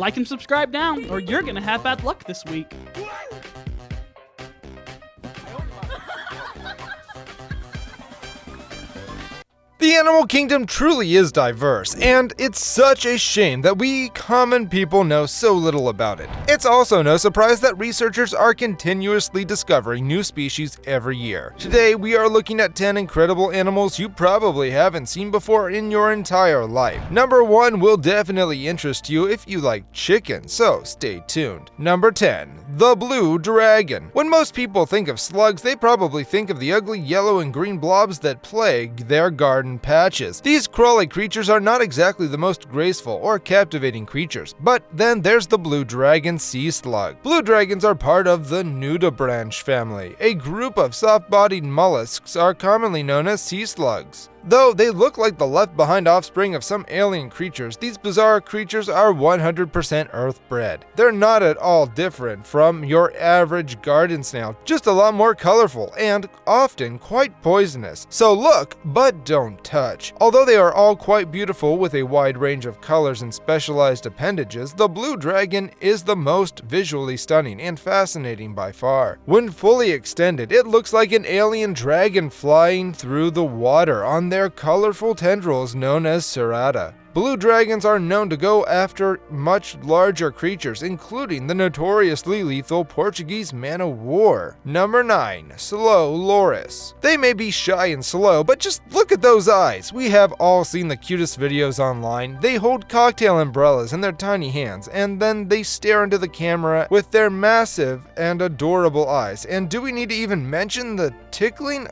Like and subscribe now, or you're gonna have bad luck this week. The animal kingdom truly is diverse, and it's such a shame that we common people know so little about it. It's also no surprise that researchers are continuously discovering new species every year. Today, we are looking at 10 incredible animals you probably haven't seen before in your entire life. Number 1 will definitely interest you if you like chicken, so stay tuned. Number 10. The blue dragon. When most people think of slugs, they probably think of the ugly yellow and green blobs that plague their garden patches. These crawly creatures are not exactly the most graceful or captivating creatures, but then there's the blue dragon sea slug. Blue dragons are part of the nudibranch family. A group of soft-bodied mollusks are commonly known as sea slugs. Though they look like the left-behind offspring of some alien creatures, these bizarre creatures are 100% Earth-bred. They're not at all different from your average garden snail, just a lot more colorful and often quite poisonous. So look, but don't touch. Although they are all quite beautiful with a wide range of colors and specialized appendages, the blue dragon is the most visually stunning and fascinating by far. When fully extended, it looks like an alien dragon flying through the water on their colorful tendrils known as serrata. Blue dragons are known to go after much larger creatures, including the notoriously lethal Portuguese man-o'-war. Number 9. Slow loris. They may be shy and slow, but just look at those eyes. We have all seen the cutest videos online. They hold cocktail umbrellas in their tiny hands, and then they stare into the camera with their massive and adorable eyes. And do we need to even mention the tickling?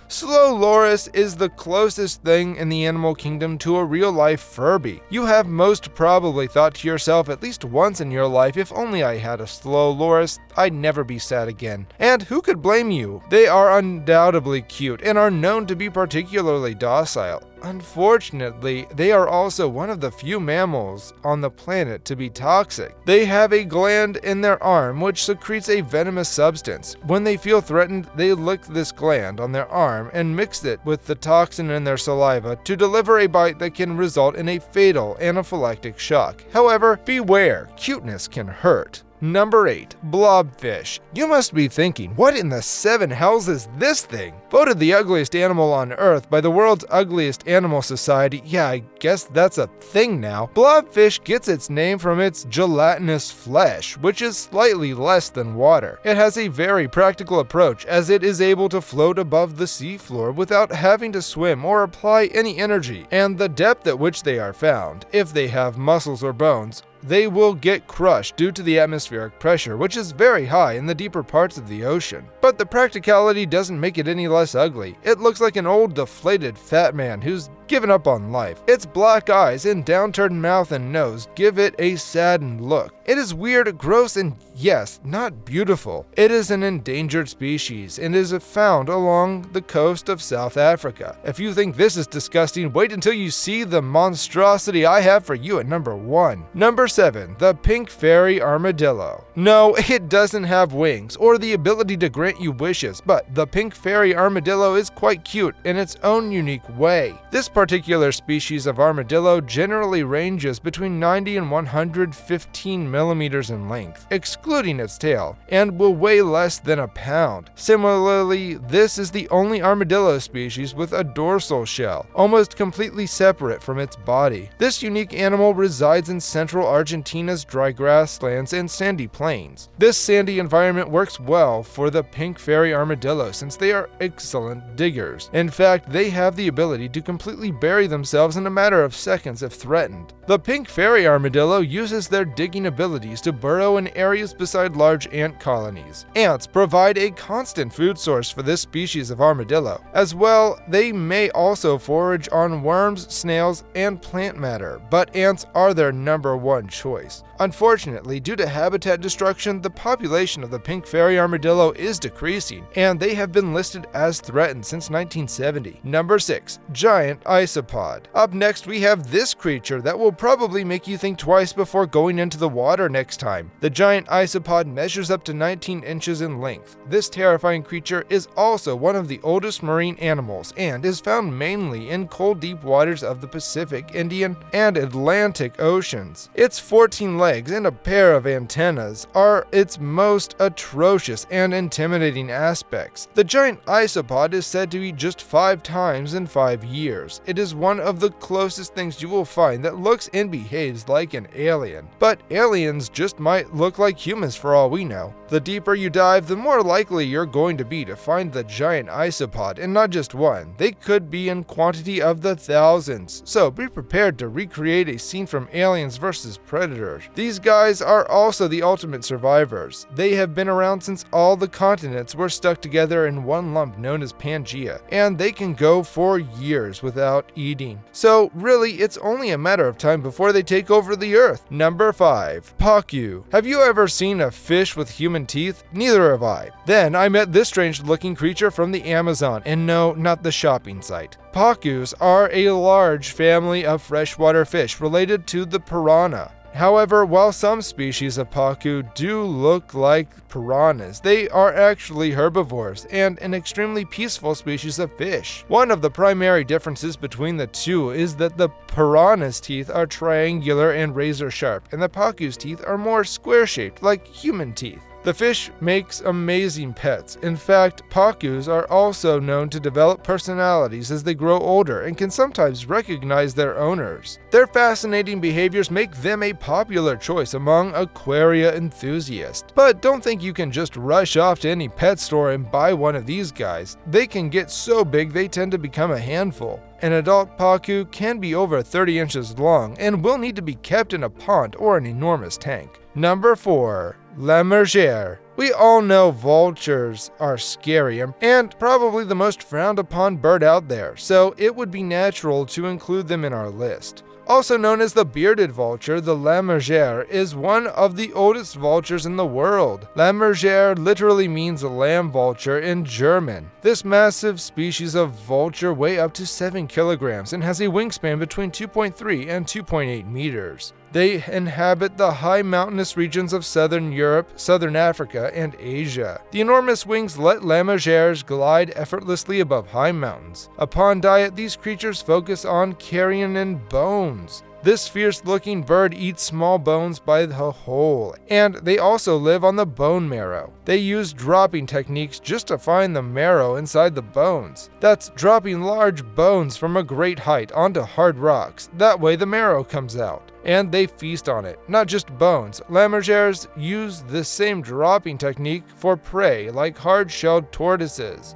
Slow loris is the closest thing in the animal kingdom to a real-life Furby. You have most probably thought to yourself at least once in your life, if only I had a slow loris, I'd never be sad again. And who could blame you? They are undoubtedly cute and are known to be particularly docile. Unfortunately, they are also one of the few mammals on the planet to be toxic. They have a gland in their arm which secretes a venomous substance. When they feel threatened, they lick this gland on their arm and mix it with the toxin in their saliva to deliver a bite that can result in a fatal anaphylactic shock. However, beware, cuteness can hurt. Number 8. Blobfish. You must be thinking, what in the 7 hells is this thing? Voted the ugliest animal on Earth by the World's Ugliest Animal Society, yeah, I guess that's a thing now. Blobfish gets its name from its gelatinous flesh, which is slightly less than water. It has a very practical approach, as it is able to float above the seafloor without having to swim or apply any energy, and the depth at which they are found, if they have muscles or bones, they will get crushed due to the atmospheric pressure, which is very high in the deeper parts of the ocean. But the practicality doesn't make it any less ugly. It looks like an old deflated fat man who's given up on life. Its black eyes and downturned mouth and nose give it a saddened look. It is weird, gross, and yes, not beautiful. It is an endangered species and is found along the coast of South Africa. If you think this is disgusting, wait until you see the monstrosity I have for you at number 1. Number 7. The pink fairy armadillo. No, it doesn't have wings or the ability to grant you wishes, but the pink fairy armadillo is quite cute in its own unique way. This particular species of armadillo generally ranges between 90 and 115 millimeters in length, excluding its tail, and will weigh less than a pound. Similarly, this is the only armadillo species with a dorsal shell, almost completely separate from its body. This unique animal resides in central Argentina's dry grasslands and sandy plains. This sandy environment works well for the pink fairy armadillo since they are excellent diggers. In fact, they have the ability to completely bury themselves in a matter of seconds if threatened. The pink fairy armadillo uses their digging abilities to burrow in areas beside large ant colonies. Ants provide a constant food source for this species of armadillo. As well, they may also forage on worms, snails, and plant matter, but ants are their number 1 choice. Unfortunately, due to habitat destruction, the population of the pink fairy armadillo is decreasing, and they have been listed as threatened since 1970. Number 6. Giant isopod. Up next we have this creature that will probably make you think twice before going into the water next time. The giant isopod measures up to 19 inches in length. This terrifying creature is also one of the oldest marine animals and is found mainly in cold deep waters of the Pacific, Indian, and Atlantic Oceans. Its 14 legs and a pair of antennas are its most atrocious and intimidating aspects. The giant isopod is said to eat just 5 times in 5 years. It is one of the closest things you will find that looks and behaves like an alien. But aliens just might look like humans for all we know. The deeper you dive, the more likely you're going to be to find the giant isopod, and not just one. They could be in quantity of the thousands, so be prepared to recreate a scene from Aliens vs. Predators. These guys are also the ultimate survivors. They have been around since all the continents were stuck together in one lump known as Pangea, and they can go for years without eating. So really, it's only a matter of time before they take over the Earth. Number 5. Pacu. Have you ever seen a fish with human teeth? Neither have I. Then I met this strange looking creature from the Amazon, and no, not the shopping site. Pacus are a large family of freshwater fish related to the piranha. However, while some species of pacu do look like piranhas, they are actually herbivores and an extremely peaceful species of fish. One of the primary differences between the two is that the piranha's teeth are triangular and razor sharp, and the pacu's teeth are more square-shaped like human teeth. The fish makes amazing pets. In fact, pacus are also known to develop personalities as they grow older and can sometimes recognize their owners. Their fascinating behaviors make them a popular choice among aquaria enthusiasts. But don't think you can just rush off to any pet store and buy one of these guys. They can get so big they tend to become a handful. An adult pacu can be over 30 inches long and will need to be kept in a pond or an enormous tank. Number 4. La Mergère. We all know vultures are scary and probably the most frowned upon bird out there, so it would be natural to include them in our list. Also known as the bearded vulture, the La Mergère is one of the oldest vultures in the world. La Mergère literally means lamb vulture in German. This massive species of vulture weighs up to 7 kilograms and has a wingspan between 2.3 and 2.8 meters. They inhabit the high mountainous regions of southern Europe, southern Africa, and Asia. The enormous wings let La Mergères glide effortlessly above high mountains. Upon diet, these creatures focus on carrion and bones. This fierce-looking bird eats small bones by the whole, and they also live on the bone marrow. They use dropping techniques just to find the marrow inside the bones. That's dropping large bones from a great height onto hard rocks. That way the marrow comes out, and they feast on it. Not just bones. La Mergères use the same dropping technique for prey like hard-shelled tortoises.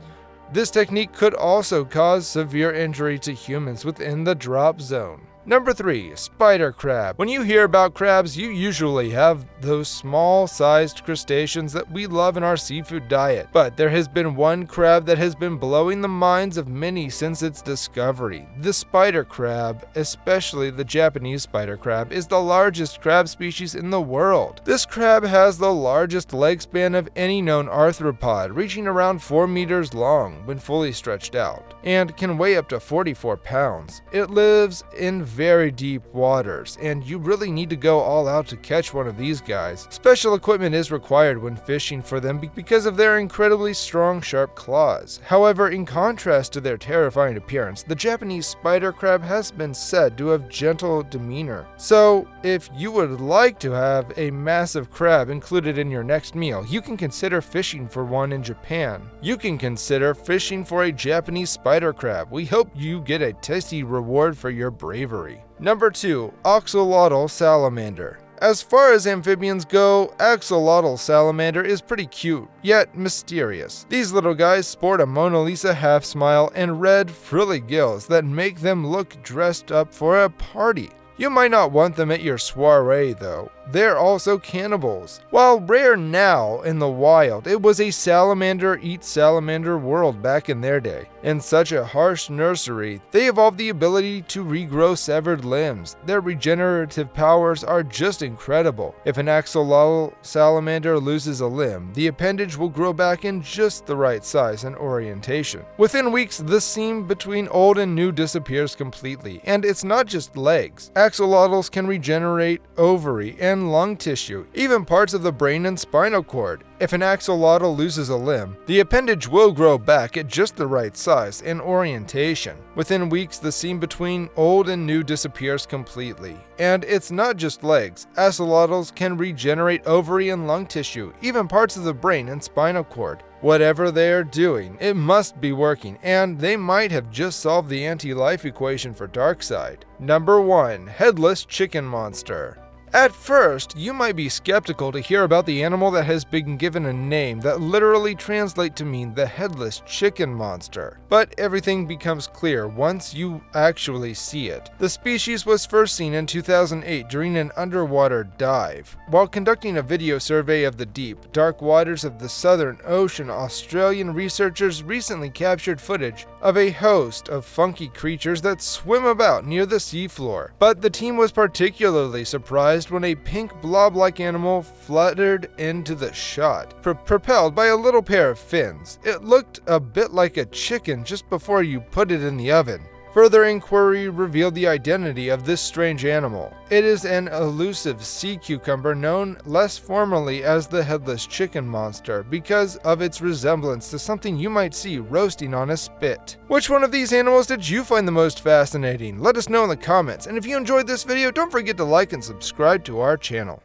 This technique could also cause severe injury to humans within the drop zone. Number 3. Spider crab. When you hear about crabs, you usually have those small-sized crustaceans that we love in our seafood diet. But there has been one crab that has been blowing the minds of many since its discovery. The spider crab, especially the Japanese spider crab, is the largest crab species in the world. This crab has the largest leg span of any known arthropod, reaching around 4 meters long when fully stretched out, and can weigh up to 44 pounds. It lives in very deep waters, and you really need to go all out to catch one of these guys. Special equipment is required when fishing for them because of their incredibly strong, sharp claws. However, in contrast to their terrifying appearance, the Japanese spider crab has been said to have gentle demeanor. So, if you would like to have a massive crab included in your next meal, you can consider fishing for one in Japan. You can consider fishing for a Japanese spider crab. We hope you get a tasty reward for your bravery. Number 2. Axolotl salamander. As far as amphibians go, axolotl salamander is pretty cute, yet mysterious. These little guys sport a Mona Lisa half smile and red, frilly gills that make them look dressed up for a party. You might not want them at your soiree though. they're also cannibals. While rare now in the wild, it was a salamander eats salamander world back in their day. In such a harsh nursery, they evolved the ability to regrow severed limbs. Their regenerative powers are just incredible. If an axolotl salamander loses a limb, the appendage will grow back in just the right size and orientation. Within weeks, the seam between old and new disappears completely, and it's not just legs. Axolotls can regenerate ovary and lung tissue, even parts of the brain and spinal cord. If an axolotl loses a limb, the appendage will grow back at just the right size and orientation. Within weeks, the seam between old and new disappears completely. And it's not just legs. Axolotls can regenerate ovary and lung tissue, even parts of the brain and spinal cord. Whatever they are doing, it must be working, and they might have just solved the anti-life equation for Darkseid. Number 1. Headless chicken monster. At first, you might be skeptical to hear about the animal that has been given a name that literally translates to mean the headless chicken monster. But everything becomes clear once you actually see it. The species was first seen in 2008 during an underwater dive. While conducting a video survey of the deep, dark waters of the Southern Ocean, Australian researchers recently captured footage of a host of funky creatures that swim about near the seafloor. But the team was particularly surprised when a pink blob-like animal fluttered into the shot, propelled by a little pair of fins. It looked a bit like a chicken just before you put it in the oven. Further inquiry revealed the identity of this strange animal. It is an elusive sea cucumber known less formally as the headless chicken monster because of its resemblance to something you might see roasting on a spit. Which one of these animals did you find the most fascinating? Let us know in the comments, and if you enjoyed this video, don't forget to like and subscribe to our channel.